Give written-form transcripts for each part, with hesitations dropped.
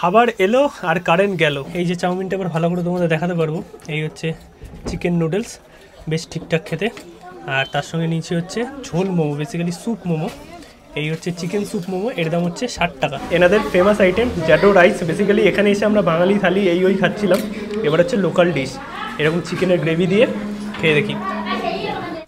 খাবার এলো আর কারেন্ট গেল। এই যে চাউমিনটা এবার ভালো করে তোমাদের দেখাতে পারবো। এই হচ্ছে চিকেন নুডলস, বেশ ঠিকঠাক খেতে। আর তার সঙ্গে নিচে হচ্ছে ঝোল মোমো, বেসিক্যালি স্যুপ মোমো। এই হচ্ছে চিকেন স্যুপ মোমো, এর দাম হচ্ছে 60 টাকা। এনাদের ফেমাস আইটেম জ্যাডো রাইস। বেসিক্যালি এখানে এসে আমরা বাঙালি থালি ওই খাচ্ছিলাম। এবার হচ্ছে লোকাল ডিশ, এরকম চিকেনের গ্রেভি দিয়ে খেয়ে দেখি।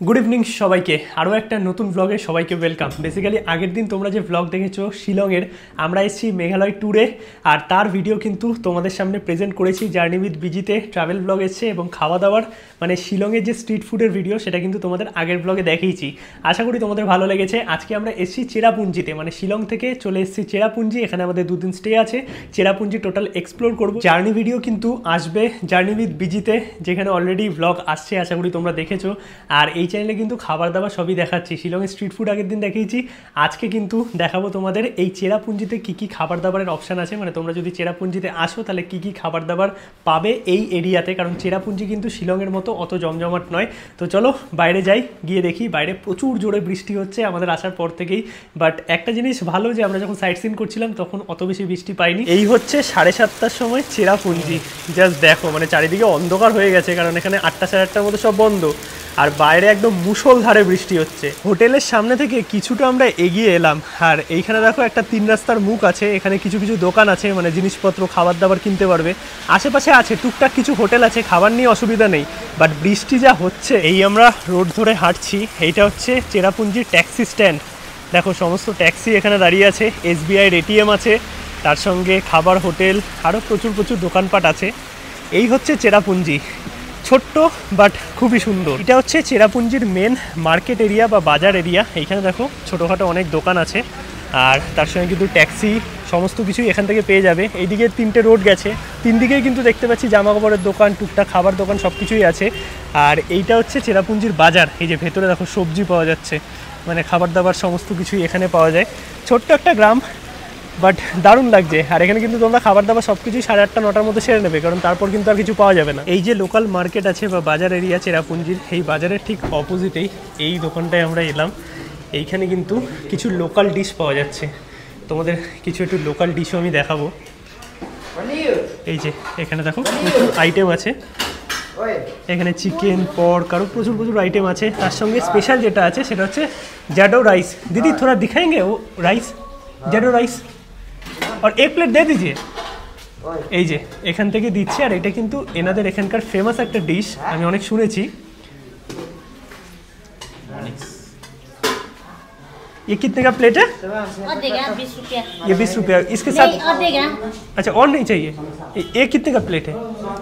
গুড ইভিনিং সবাইকে, আরও একটা নতুন ব্লগে সবাইকে ওয়েলকাম। বেসিক্যালি আগের দিন তোমরা যে ব্লগ দেখেছো শিলংয়ের, আমরা এসেছি মেঘালয় ট্যুরে, আর তার ভিডিও কিন্তু তোমাদের সামনে প্রেজেন্ট করেছি। জার্নি উইথ বিজিতে ট্রাভেল ব্লগ এসছে এবং খাওয়া দাওয়ার মানে শিলংয়ের যে স্ট্রিট ফুডের ভিডিও সেটা কিন্তু তোমাদের আগের ব্লগে দেখিয়েছি। আশা করি তোমাদের ভালো লেগেছে। আজকে আমরা এসেছি চেরাপুঞ্জিতে, মানে শিলং থেকে চলে এসেছি চেরাপুঞ্জি। এখানে আমাদের দুদিন স্টে আছে। চেরাপুঞ্জি টোটাল এক্সপ্লোর করবো। জার্নি ভিডিও কিন্তু আসবে জার্নি উইথ বিজিতে, যেখানে অলরেডি ব্লগ আসছে, আশা করি তোমরা দেখেছো। আর এই চ্যানেলে কিন্তু খাবার দাবার সবই দেখাচ্ছি। শিলংয়ের স্ট্রিট ফুড আগের দিন দেখিয়েছি, আজকে কিন্তু দেখাবো তোমাদের এই চেরাপুঞ্জিতে কী কী খাবার দাবারের অপশান আছে। মানে তোমরা যদি চেরাপুঞ্জিতে আসো তাহলে কী কী খাবার দাবার পাবে এই এরিয়াতে, কারণ চেরাপুঞ্জি কিন্তু শিলংয়ের মতো অত জমজমাট নয়। তো চলো বাইরে যাই, গিয়ে দেখি। বাইরে প্রচুর জোরে বৃষ্টি হচ্ছে আমাদের আসার পর থেকেই। বাট একটা জিনিস ভালো যে আমরা যখন সাইট সিন করছিলাম তখন অত বেশি বৃষ্টি পাইনি। এই হচ্ছে 7:30টার সময় চেরাপুঞ্জি। জাস্ট দেখো, মানে চারিদিকে অন্ধকার হয়ে গেছে, কারণ এখানে 8টা 8:30টার মধ্যে সব বন্ধ। আর বাইরে একদম মুষলধারে বৃষ্টি হচ্ছে। হোটেলের সামনে থেকে কিছুটা আমরা এগিয়ে এলাম, আর এইখানে দেখো একটা 3 রাস্তার মুখ আছে। এখানে কিছু কিছু দোকান আছে, মানে জিনিসপত্র খাবার দাবার কিনতে পারবে। আশেপাশে আছে টুকটাক কিছু হোটেল আছে, খাবার নিয়ে অসুবিধা নেই। বাট বৃষ্টি যা হচ্ছে, এই আমরা রোড ধরে হাঁটছি। এইটা হচ্ছে চেরাপুঞ্জির ট্যাক্সি স্ট্যান্ড। দেখো সমস্ত ট্যাক্সি এখানে দাঁড়িয়ে আছে, SBI ATM আছে, তার সঙ্গে খাবার হোটেল, আরও প্রচুর প্রচুর দোকানপাট আছে। এই হচ্ছে চেরাপুঞ্জি, ছোট্ট বাট খুবই সুন্দর। এটা হচ্ছে চেরাপুঞ্জির মেন মার্কেট এরিয়া বা বাজার এরিয়া। এইখানে দেখো ছোটোখাটো অনেক দোকান আছে, আর তার সঙ্গে কিন্তু ট্যাক্সি সমস্ত কিছুই এখান থেকে পেয়ে যাবে। এইদিকে 3টে রোড গেছে, 3 দিকেই কিন্তু দেখতে পাচ্ছি জামা কাপড়ের দোকান, টুকটাক খাবার দোকান সব কিছুই আছে। আর এইটা হচ্ছে চেরাপুঞ্জির বাজার। এই যে ভেতরে দেখো সবজি পাওয়া যাচ্ছে, মানে খাবার দাবার সমস্ত কিছুই এখানে পাওয়া যায়। ছোট্ট একটা গ্রাম, বাট দারুণ লাগছে। আর এখানে কিন্তু তোমরা খাবার দাবার সব কিছুই 8:30 9টার মধ্যে সেরে নেবে, কারণ তারপর কিন্তু আর কিছু পাওয়া যাবে না। এই যে লোকাল মার্কেট আছে বা বাজার এরিয়া চেরাপুঞ্জির, এই বাজারের ঠিক অপোজিটেই এই দোকানটায় আমরা এলাম। এইখানে কিন্তু কিছু লোকাল ডিশ পাওয়া যাচ্ছে। তোমাদের কিছু একটু লোকাল ডিশও আমি দেখাবো। এই যে এখানে দেখো প্রচুর আইটেম আছে। এখানে চিকেন, পর্ক, আরও প্রচুর প্রচুর আইটেম আছে। তার সঙ্গে স্পেশাল যেটা আছে সেটা হচ্ছে জ্যাডো রাইস। দিদি থোড়া দিখাएंगे ও রাইস, জ্যাডো রাইস আর 1 প্লেট দিয়ে দিজিয়ে। এই যে এখান থেকে দিচ্ছে, আর এটা কিন্তু এনাদের এখানকার ফেমাস একটা ডিশ, আমি অনেক শুনেছি। ये कितने का प्लेट है? और देगा 20 रुपया। ये 20 रुपया इसके साथ? नहीं, और देगा। अच्छा, और नहीं चाहिए। ये कितने का प्लेट है?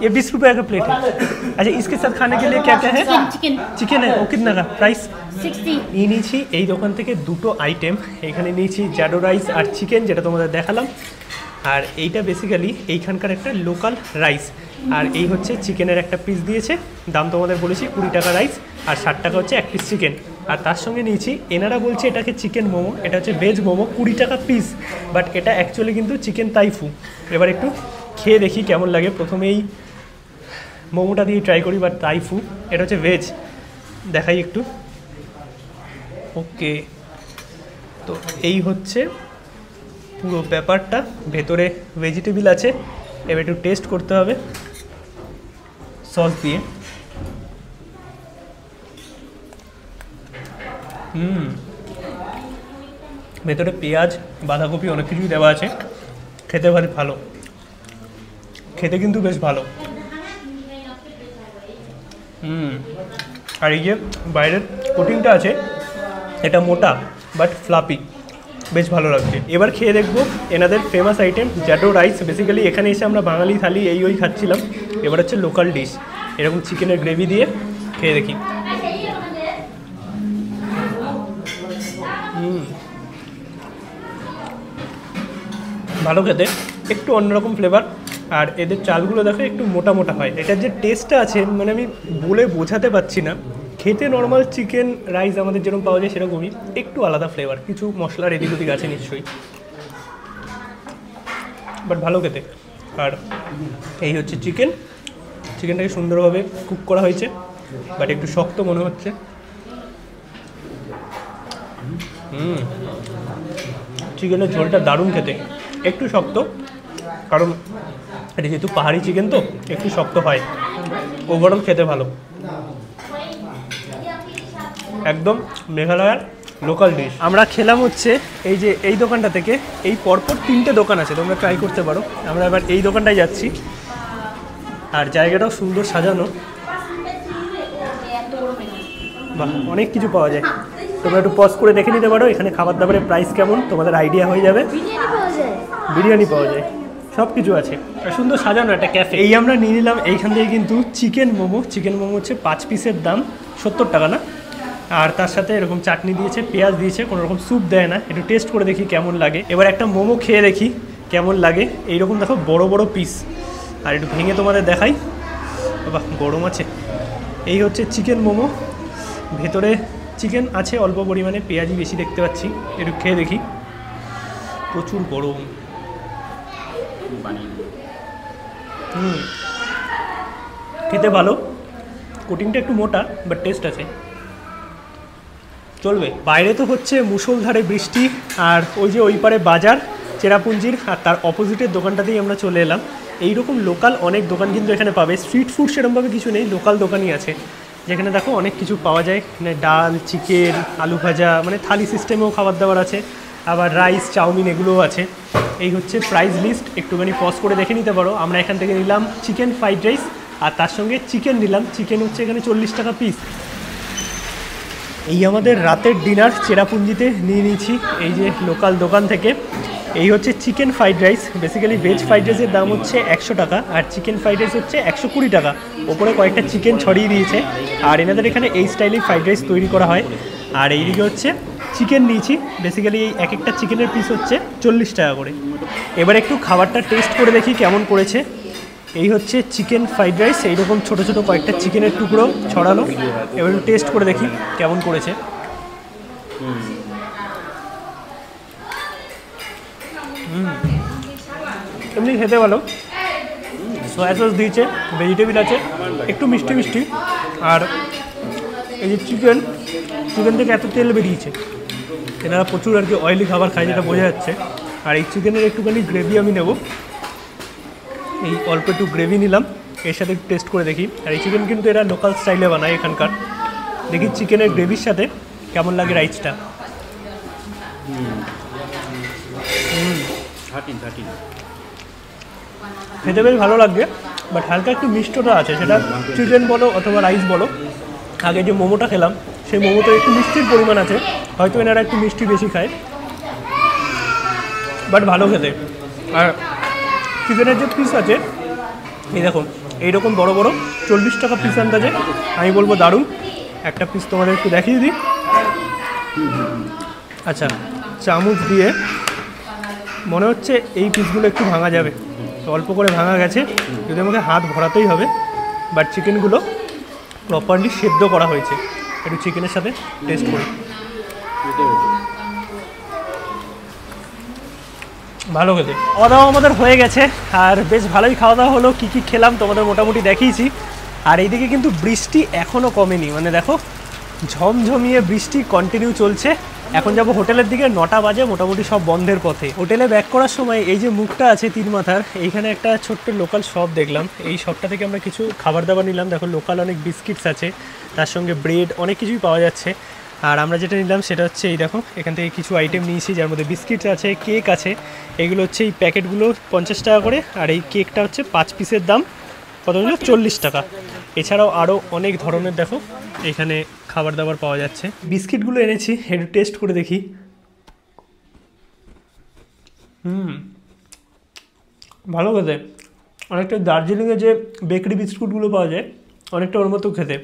ये 20 रुपया का प्लेट है। अच्छा, इसके साथ खाने के लिए क्या क्या है? चिकन। चिकन है, वो कितना का प्राइस? 60। নিয়ে নিয়েছি এই দোকান থেকে দুটো আইটেম। এখানে নিয়েছি জ্যাডো রাইস আর চিকেন, যেটা তোমাদের দেখালাম। আর এইটা বেসিক্যালি এইখানকার একটা লোকাল রাইস। আর এই হচ্ছে চিকেনের একটা পিস দিয়েছে, দাম তোমাদের বলেছি 20 টাকা রাইস, আর 60 টাকা হচ্ছে এক পিস চিকেন। আর তার সঙ্গে নিয়েছি, এনারা বলছে এটাকে চিকেন মোমো, এটা হচ্ছে ভেজ মোমো, 20 টাকা পিস। বাট এটা অ্যাকচুয়ালি কিন্তু চিকেন তাইফু। এবার একটু খেয়ে দেখি কেমন লাগে। প্রথমেই মোমোটা দিয়ে ট্রাই করি, বাট তাইফু এটা হচ্ছে ভেজ, দেখাই একটু। ওকে, তো এই হচ্ছে পুরো ব্যাপারটা। ভেতরে ভেজিটেবল আছে, এবার একটু টেস্ট করতে হবে সস দিয়ে। ভেতরে পেঁয়াজ, বাঁধাকপি অনেক কিছুই দেওয়া আছে। খেতে ভালো, খেতে কিন্তু বেশ ভালো। আর এই যে বাইরের কোটিংটা আছে, এটা মোটা বাট ফ্লাপি, বেশ ভালো লাগছে। এবার খেয়ে দেখবো এনাদের ফেমাস আইটেম জ্যাডো রাইস। বেসিক্যালি এখানে এসে আমরা বাঙালি থালি ওই খাচ্ছিলাম। এবার হচ্ছে লোকাল ডিশ, এরকম চিকেনের গ্রেভি দিয়ে খেয়ে দেখি। ভালো খেতে, একটু অন্যরকম ফ্লেভার। আর এদের চালগুলো দেখো একটু মোটা মোটা হয়। এটার যে টেস্টটা আছে, মানে আমি বলে বোঝাতে পারছি না। খেতে নর্মাল চিকেন রাইস আমাদের যেরকম পাওয়া যায় সেরকমই, একটু আলাদা ফ্লেভার, কিছু মশলার এদিক ওদিক আছে নিশ্চয়ই, বাট ভালো খেতে। আর এই হচ্ছে চিকেনটাকে সুন্দরভাবে কুক করা হয়েছে, বাট একটু শক্ত মনে হচ্ছে। চিকেনের ঝোলটা দারুণ খেতে, একটু শক্ত কারণ এটা যেহেতু পাহাড়ি চিকেন তো একটু শক্ত হয়, ওভারঅল খেতে ভালো, একদম মেঘালয়ার লোকাল ডিশ। আমরা খেলাম হচ্ছে এই যে এই দোকানটা থেকে, এই পরপর 3টে দোকান আছে, তোমরা ট্রাই করতে পারো। আমরা এবার এই দোকানটায় যাচ্ছি, আর জায়গাটাও সুন্দর সাজানো, বাহ অনেক কিছু পাওয়া যায়। তোমরা একটু পজ করে দেখে নিতে পারো এখানে খাবার দাবারের প্রাইস কেমন, তোমাদের আইডিয়া হয়ে যাবে। বিরিয়ানি পাওয়া যায়, সব কিছু আছে, আর সুন্দর সাজানো একটা ক্যাফে। এই আমরা নিয়ে নিলাম এইখান থেকে কিন্তু চিকেন মোমো। চিকেন মোমো হচ্ছে 5 পিসের দাম 70 টাকা না, আর তার সাথে এরকম চাটনি দিয়েছে, পেঁয়াজ দিয়েছে, কোনো রকম স্যুপ দেয় না। একটু টেস্ট করে দেখি কেমন লাগে। এবার একটা মোমো খেয়ে দেখি কেমন লাগে। এইরকম দেখো বড় বড় পিস, আর একটু ভেঙে তোমাদের দেখাই। বাহ গরম আছে। এই হচ্ছে চিকেন মোমো, ভেতরে চিকেন আছে অল্প পরিমাণে, পেঁয়াজি বেশি দেখতে পাচ্ছি। একটু খেয়ে দেখি, প্রচুর গরম। খেতে ভালো, কোটিংটা একটু মোটা, বাট টেস্ট আছে, চলবে। বাইরে তো হচ্ছে মুষলধারে বৃষ্টি, আর ওই যে ওই পারে বাজার চেরাপুঞ্জির, আর তার অপোজিটের দোকানটাতেই আমরা চলে এলাম। এইরকম লোকাল অনেক দোকান কিন্তু এখানে পাবে। স্ট্রিট ফুড সেরকমভাবে কিছু নেই, লোকাল দোকানই আছে, যেখানে দেখো অনেক কিছু পাওয়া যায়। এখানে ডাল, চিকেন, আলু ভাজা, মানে থালি সিস্টেমেও খাবার দাবার আছে, আবার রাইস, চাউমিন এগুলোও আছে। এই হচ্ছে প্রাইস লিস্ট, একটুখানি পজ করে দেখে নিতে পারো। আমরা এখান থেকে নিলাম চিকেন ফ্রাইড রাইস, আর তার সঙ্গে চিকেন নিলাম। চিকেন হচ্ছে এখানে 40 টাকা পিস। এই আমাদের রাতের ডিনার চেরাপুঞ্জিতে নিয়ে নিয়েছি এই যে লোকাল দোকান থেকে। এই হচ্ছে chicken fried rice. Basically veg fried রাইসের দাম হচ্ছে 100 টাকা, আর চিকেন ফ্রাইড রাইস হচ্ছে 120 টাকা। ওপরে কয়েকটা চিকেন ছড়িয়ে দিয়েছে, আর এনাদের এখানে এই স্টাইলেই ফ্রাইড রাইস তৈরি করা হয়। আর এইদিকে হচ্ছে চিকেন নিয়েছি, বেসিক্যালি এই এক একটা চিকেনের পিস হচ্ছে 40 টাকা করে। এবার একটু খাবারটা টেস্ট করে দেখি কেমন করেছে। এই হচ্ছে চিকেন ফ্রাইড রাইস, এইরকম ছোটো ছোটো কয়েকটা চিকেনের টুকরো ছড়ানো। এবার একটু টেস্ট করে দেখি কেমন করেছে। এমনি খেতে ভালো, সয়া সস দিয়েছে, ভেজিটেবিল আছে, একটু মিষ্টি মিষ্টি। আর এই যে চিকেন থেকে এত তেল বেরিয়েছে, এনারা প্রচুর আর কি অয়েলি খাবার খায়, যেটা বোঝা যাচ্ছে। আর এই চিকেনের একটুখানি গ্রেভি আমি নেব, এই অল্প একটু গ্রেভি নিলাম, এর সাথে একটু টেস্ট করে দেখি। আর এই চিকেন কিন্তু এরা লোকাল স্টাইলে বানায় এখানকার। দেখি চিকেনের গ্রেভির সাথে কেমন লাগে রাইসটা। খেতে বেশ ভালো লাগবে, বাট হালকা একটু মিষ্টতা আছে, সেটা চিকেন বলো অথবা রাইস বলো। আগে যে মোমোটা খেলাম সেই মোমোতে একটু মিষ্টির পরিমাণ আছে, হয়তো এনারা একটু মিষ্টি বেশি খায়, বাট ভালো খেতে। আর চিকেনের যে পিস আছে এই দেখুন, এইরকম বড় বড় 40 টাকা পিস আন্দাজে, আমি বলবো দারুণ। একটা পিস তোমাদের একটু দেখিয়ে দিই। আচ্ছা, চামচ দিয়ে মনে হচ্ছে এই পিসগুলো একটু ভাঙা যাবে, তো অল্প করে ভাঙা গেছে, যদি আমাকে হাত ভরাতেই হবে। বাট চিকেনগুলো প্রপারলি সেদ্ধ করা হয়েছে। একটু চিকেনের সাথে টেস্ট করি। ভালো খেতে। খাওয়া দাওয়া আমাদের হয়ে গেছে, আর বেশ ভালোই খাওয়া দাওয়া হলো। কী কী খেলাম তোমাদের মোটামুটি দেখিয়েছি। আর এইদিকে কিন্তু বৃষ্টি এখনও কমেনি, মানে দেখো ঝমঝমিয়ে বৃষ্টি কন্টিনিউ চলছে। এখন যাব হোটেলের দিকে, 9টা বাজে, মোটামুটি সব বন্ধের পথে। হোটেলে ব্যাক করার সময় এই যে মুখটা আছে তিন মাথার, এইখানে একটা ছোট্ট লোকাল শপ দেখলাম। এই শপটা থেকে আমরা কিছু খাবার দাবার নিলাম। দেখো লোকাল অনেক বিস্কিটস আছে, তার সঙ্গে ব্রেড, অনেক কিছুই পাওয়া যাচ্ছে। আর আমরা যেটা নিলাম সেটা হচ্ছে এই দেখো, এখান থেকে কিছু আইটেম নিয়েছি, যার মধ্যে বিস্কিটস আছে, কেক আছে। এগুলো হচ্ছে এই প্যাকেটগুলো 50 টাকা করে, আর এই কেকটা হচ্ছে 5 পিসের দাম কত হলো 40 টাকা। এছাড়াও আরও অনেক ধরনের দেখো এখানে খাবার দাবার পাওয়া যাচ্ছে। বিস্কিটগুলো এনেছি, একটু টেস্ট করে দেখি। ভালো খেতে, অনেকটা দার্জিলিংয়ে যে বেকারি বিস্কুটগুলো পাওয়া যায় অনেকটা ওর মতো খেতে।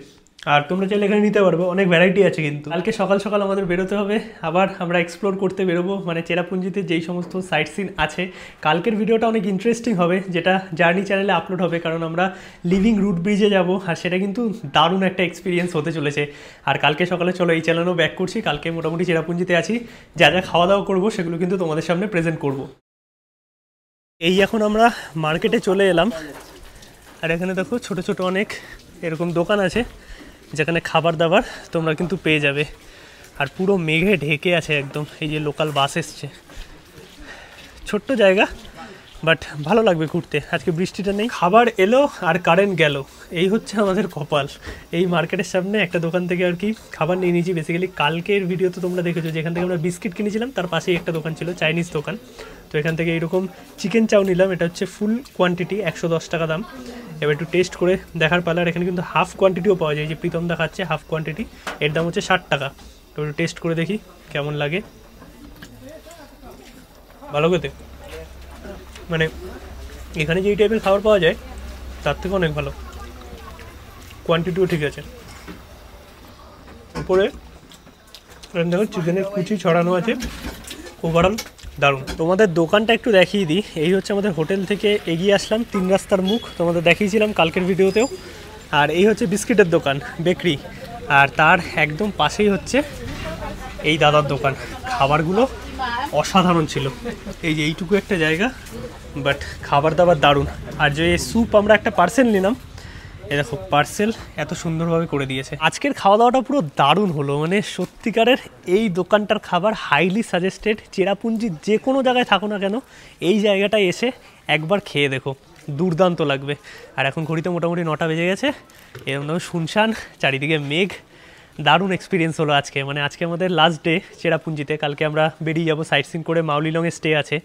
আর তোমরা চাইলে এখানে নিতে পারবে, অনেক ভ্যারাইটি আছে। কিন্তু কালকে সকাল সকাল আমাদের বেরোতে হবে, আবার আমরা এক্সপ্লোর করতে বেরোবো, মানে চেরাপুঞ্জিতে যেই সমস্ত সাইট সিন আছে। কালকের ভিডিওটা অনেক ইন্টারেস্টিং হবে, যেটা জার্নি চ্যানেলে আপলোড হবে, কারণ আমরা লিভিং রুট ব্রিজে যাব, আর সেটা কিন্তু দারুণ একটা এক্সপিরিয়েন্স হতে চলেছে। আর কালকে সকালে চলো এই চ্যানেলও ব্যাক করছি। কালকে মোটামুটি চেরাপুঞ্জিতে আছি, যা যা খাওয়া দাওয়া করবো সেগুলো কিন্তু তোমাদের সামনে প্রেজেন্ট করব। এই এখন আমরা মার্কেটে চলে এলাম, আর এখানে দেখো ছোট ছোট অনেক এরকম দোকান আছে, যেখানে খাবার দাবার তোমরা কিন্তু পেয়ে যাবে। আর পুরো মেঘে ঢেকে আছে একদম। এই যে লোকাল বাস এসছে, ছোট্ট জায়গা, বাট ভালো লাগবে ঘুরতে। আজকে বৃষ্টিটা নেই, খাবার এলো আর কারেন্ট গেল, এই হচ্ছে আমাদের কপাল। এই মার্কেটের সামনে একটা দোকান থেকে আর কি খাবার নিয়ে নিয়েছি। বেসিক্যালি কালকের ভিডিও তো তোমরা দেখেছো, যেখান থেকে আমরা বিস্কিট কিনেছিলাম তার পাশেই একটা দোকান ছিল, চাইনিজ দোকান। তো এখান থেকে এইরকম চিকেন চাউ নিলাম, এটা হচ্ছে ফুল কোয়ান্টিটি, 110 টাকা দাম। এবার একটু টেস্ট করে দেখার পালার। এখানে কিন্তু হাফ কোয়ান্টিটিও পাওয়া যায়, যে প্রীতম দেখাচ্ছে হাফ কোয়ান্টিটি, এর দাম হচ্ছে 60 টাকা। তো একটু টেস্ট করে দেখি কেমন লাগে। ভালো খেতে, মানে এখানে যে এই টাইপের খাবার পাওয়া যায় তার থেকে অনেক ভালো, কোয়ান্টিটিও ঠিক আছে। উপরে দেখো চিকেনের কুচি ছড়ানো আছে, ওভারঅল দারুণ। তোমাদের দোকানটা একটু দেখিয়ে দিই। এই হচ্ছে আমাদের হোটেল থেকে এগিয়ে আসলাম, 3 রাস্তার মুখ, তোমাদের দেখিয়েছিলাম কালকের ভিডিওতেও। আর এই হচ্ছে বিস্কিটের দোকান, বেকরি, আর তার একদম পাশেই হচ্ছে এই দাদার দোকান। খাবারগুলো অসাধারণ ছিল, এই যে এইটুকু একটা জায়গা, বাট খাবার দাবার দারুণ। আর যে স্যুপ আমরা একটা পার্সেল নিলাম, এই দেখো পার্সেল এত সুন্দরভাবে করে দিয়েছে। আজকের খাওয়া দাওয়াটা পুরো দারুণ হলো, মানে সত্যিকারের এই দোকানটার খাবার হাইলি সাজেস্টেড। চেরাপুঞ্জি যে কোনো জায়গায় থাকো না কেন, এই জায়গাটায় এসে একবার খেয়ে দেখো, দুর্দান্ত লাগবে। আর এখন ঘড়িতে মোটামুটি 9টা বেজে গেছে, এরকমভাবে শুনশান, চারিদিকে মেঘ। দারুণ এক্সপিরিয়েন্স হলো আজকে, মানে আজকে আমাদের লাস্ট ডে চেরাপুঞ্জিতে। কালকে আমরা বেরিয়ে যাবো, সাইট সিন করে মাউলিলংয়ে স্টে আছে,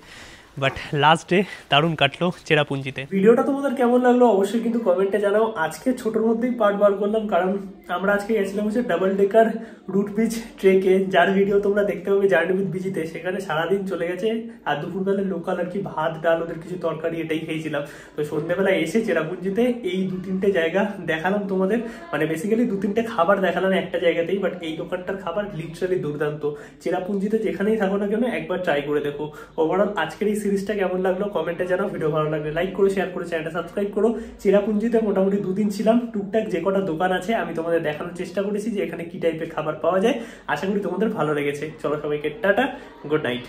বাট লাস্ট ডে দারুণ কাটলো চেরাপুঞ্জিতে। ভিডিওটা তোমাদের কেমন লাগলো অবশ্যই কিন্তু কমেন্টে জানাও। আজকে ছোটোর মধ্যেই পার্ট বার করলাম, কারণ আমরা আজকে গেছিলাম হচ্ছে ডাবল ডেকার রুট ব্রিজ ট্রেকে, যার ভিডিও তোমরা দেখতে পাবে জার্নি উইথ বিজিতে। সেখানে সারাদিন চলে গেছে, আর দুপুরবেলায় লোকাল আর কি ভাত ডাল ওদের কিছু তরকারি এটাই খেয়েছিলাম। তো সন্ধ্যেবেলায় এসে চেরাপুঞ্জিতে এই 2-3টে জায়গা দেখালাম তোমাদের, মানে বেসিক্যালি 2-3টে খাবার দেখালাম একটা জায়গাতেই, বাট এই দোকানটার খাবার লিটারালি দুর্দান্ত। চেরাপুঞ্জিতে যেখানেই থাকো না কেন একবার ট্রাই করে দেখো। ওভারঅল আজকের এই সিরিজটা কেমন লাগলো কমেন্টে জানাও। ভিডিও ভালো লাগলে লাইক করো, শেয়ার করো, চ্যানেলটা সাবস্ক্রাইব করো। চেরাপুঞ্জিতে মোটামুটি 2 দিন ছিলাম, টুকটাক যে কটা দোকান আছে আমি তোমাদের দেখানোর চেষ্টা করেছি যে এখানে কি টাইপের খাবার পাওয়া যায়। আশা করি তোমাদের ভালো লেগেছে। চলো সবাইকে টাটা, গুড নাইট।